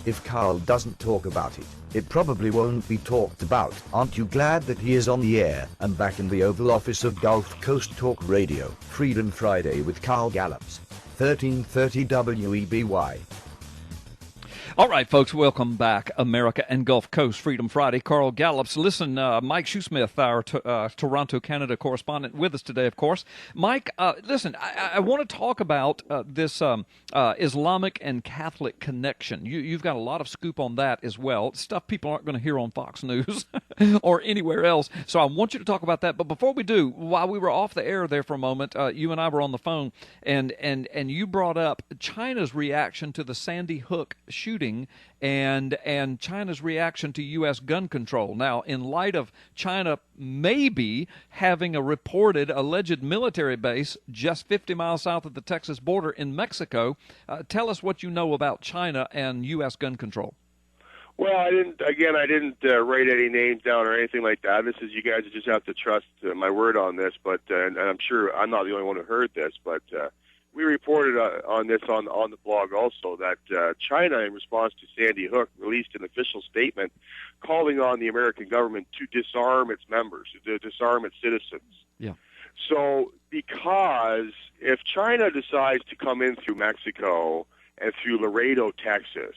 If Carl doesn't talk about it, it probably won't be talked about. Aren't you glad that he is on the air and back in the Oval Office of Gulf Coast Talk Radio? Freedom Friday with Carl Gallups, 1330 WEBY. All right, folks, welcome back. America and Gulf Coast Freedom Friday. Carl Gallups. Listen, Mike Shoesmith, our Toronto, Canada correspondent, with us today, of course. Mike, listen, I want to talk about this Islamic and Catholic connection. You've got a lot of scoop on that as well, stuff people aren't going to hear on Fox News or anywhere else. So I want you to talk about that. But before we do, while we were off the air there for a moment, you and I were on the phone, and you brought up China's reaction to the Sandy Hook shooting and China's reaction to U.S. gun control. Now, in light of China maybe having a reported alleged military base just 50 miles south of the Texas border in Mexico, tell us what you know about China and U.S. gun control. Well, I didn't write any names down or anything like that. This is, you guys just have to trust my word on this, but and I'm sure I'm not the only one who heard this, but we reported on this on the blog also that China, in response to Sandy Hook, released an official statement calling on the American government to disarm its members, to disarm its citizens. Yeah. So because if China decides to come in through Mexico and through Laredo, Texas,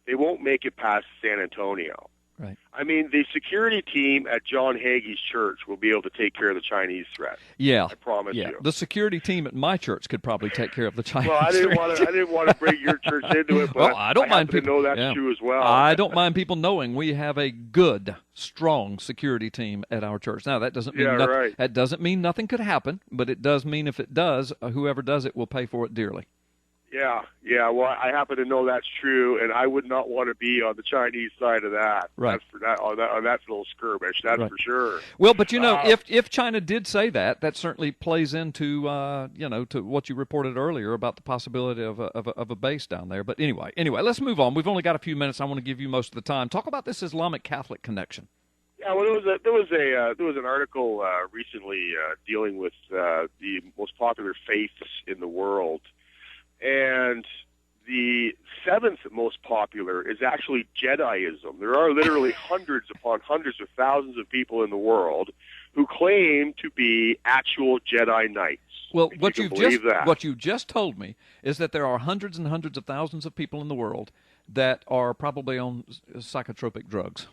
they won't make it past San Antonio. Right. I mean, the security team at John Hagee's church will be able to take care of the Chinese threat. Yeah, I promise you. The security team at my church could probably take care of the Chinese. Well, I didn't want to bring your church into it, but well, I don't mind people know that's true as well. I don't mind people knowing we have a good, strong security team at our church. Now that doesn't mean that doesn't mean nothing could happen, but it does mean if it does, whoever does it will pay for it dearly. Yeah. Well, I happen to know that's true, and I would not want to be on the Chinese side of that. Right. That's for that on that little skirmish. That's right. for sure. Well, but you know, if China did say that, that certainly plays into to what you reported earlier about the possibility of a base down there. But anyway, let's move on. We've only got a few minutes. I want to give you most of the time. Talk about this Islamic Catholic connection. Yeah, well, there was an article recently dealing with the most popular faiths in the world. And the seventh most popular is actually Jediism. There are literally hundreds upon hundreds of thousands of people in the world who claim to be actual Jedi Knights. Well, what you just told me is that there are hundreds and hundreds of thousands of people in the world that are probably on psychotropic drugs.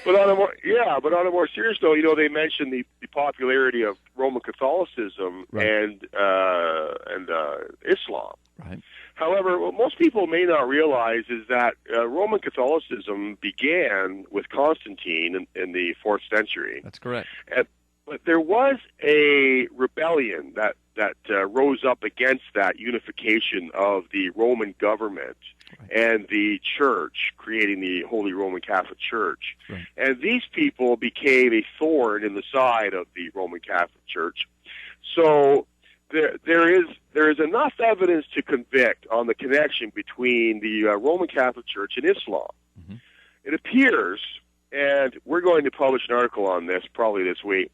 But on a more serious note, you know, they mentioned the popularity of Roman Catholicism and Islam. Right. However, what most people may not realize is that Roman Catholicism began with Constantine in the 4th century. That's correct. But there was a rebellion that rose up against that unification of the Roman government and the church, creating the Holy Roman Catholic Church. Right. And these people became a thorn in the side of the Roman Catholic Church. So there is enough evidence to convict on the connection between the Roman Catholic Church and Islam. Mm-hmm. It appears, and we're going to publish an article on this probably this week,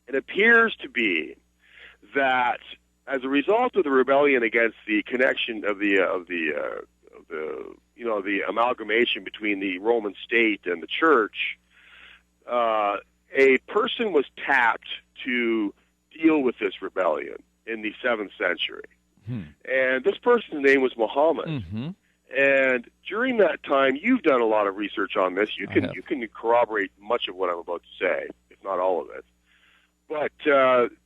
it appears to be that as a result of the rebellion against the connection of the amalgamation between the Roman state and the church, a person was tapped to deal with this rebellion in the 7th century. And this person's name was Muhammad. Mm-hmm. And during that time, you've done a lot of research on this. You can corroborate much of what I'm about to say, if not all of it. But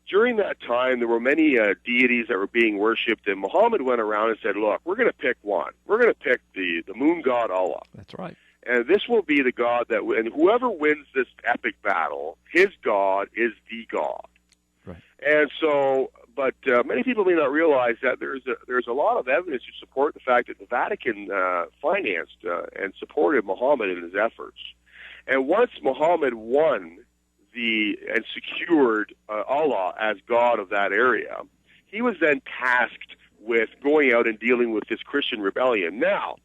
during that time, there were many deities that were being worshipped, and Muhammad went around and said, look, we're going to pick one. We're going to pick the moon god Allah. That's right. And this will be the god that, and whoever wins this epic battle, his god is the god. Right. And so, but many people may not realize that there's a lot of evidence to support the fact that the Vatican financed and supported Muhammad in his efforts. And once Muhammad won and secured Allah as God of that area, he was then tasked with going out and dealing with this Christian rebellion. Now,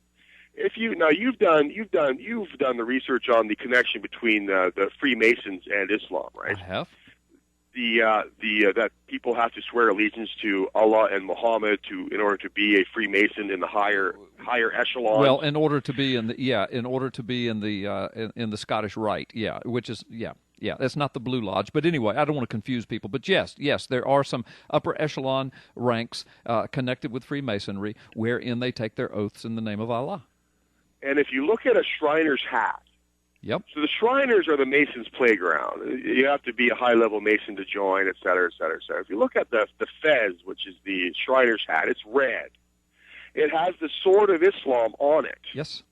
you've done the research on the connection between the Freemasons and Islam, right? I have. that people have to swear allegiance to Allah and Muhammad in order to be a Freemason in the higher echelon. Well, in order to be in the Scottish Rite, which is that's not the Blue Lodge. But anyway, I don't want to confuse people. But yes, there are some upper echelon ranks connected with Freemasonry wherein they take their oaths in the name of Allah. And if you look at a Shriner's hat, yep. So the Shriners are the Masons' playground. You have to be a high-level Mason to join, et cetera, et cetera, et cetera. If you look at the fez, which is the Shriner's hat, it's red. It has the sword of Islam on it. Yes.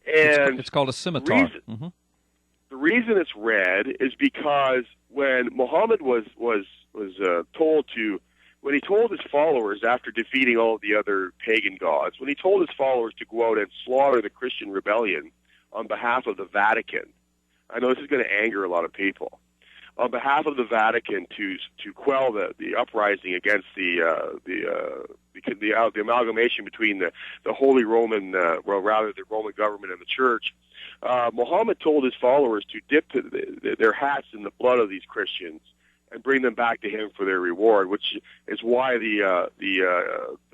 And it's called a scimitar. The reason it's red is because when Muhammad was told to, when he told his followers after defeating all of the other pagan gods, when he told his followers to go out and slaughter the Christian rebellion on behalf of the Vatican, I know this is going to anger a lot of people, on behalf of the Vatican to quell the uprising against the amalgamation between the Holy Roman, the Roman government and the Church, Muhammad told his followers to dip their hats in the blood of these Christians and bring them back to him for their reward, which is why the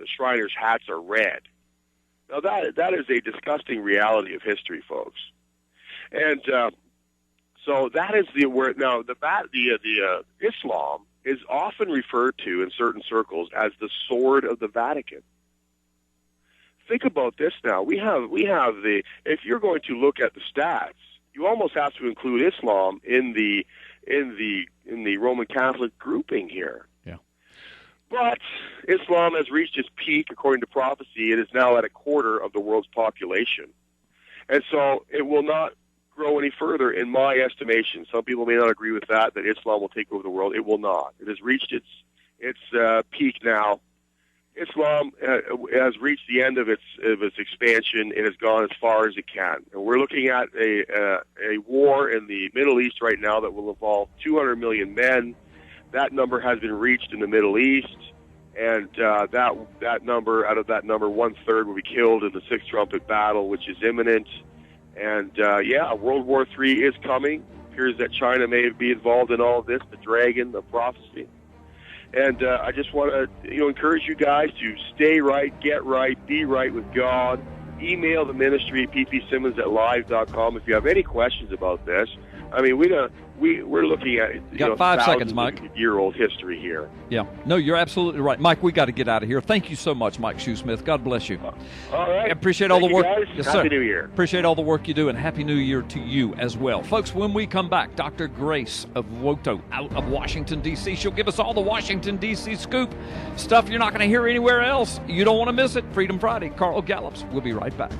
Shriners' hats are red. Now that is a disgusting reality of history, folks, and so that is the Islam is often referred to in certain circles as the sword of the Vatican. Think about this now. We have if you're going to look at the stats, you almost have to include Islam in the Roman Catholic grouping here. Yeah. But Islam has reached its peak according to prophecy. It is now at a quarter of the world's population. And so it will not grow any further in my estimation. Some people may not agree with that Islam will take over the world. It will not. It has reached its peak now. Islam has reached the end of its expansion. It has gone as far as it can. And we're looking at a war in the Middle East right now that will involve 200 million men. That number has been reached in the Middle East, and that number, out of that number, 1/3 will be killed in the Sixth Trumpet Battle, which is imminent. And World War III is coming. It appears that China may be involved in all of this, the dragon, the prophecy. And I just want to encourage you guys to stay right, get right, be right with God. Email the ministry, ppsimmons@live.com, if you have any questions about this. I mean, we're looking at you got 5 seconds, Mike. Year-old history here. Yeah, no, you're absolutely right, Mike. We got to get out of here. Thank you so much, Mike Shoesmith. God bless you. All right. I appreciate all the work. Guys. Yes, Happy sir. New Year. Appreciate all the work you do, and Happy New Year to you as well, folks. When we come back, Dr. Grace of Woto out of Washington D.C. She'll give us all the Washington D.C. scoop stuff you're not going to hear anywhere else. You don't want to miss it. Freedom Friday. Carl Gallups. We'll be right back.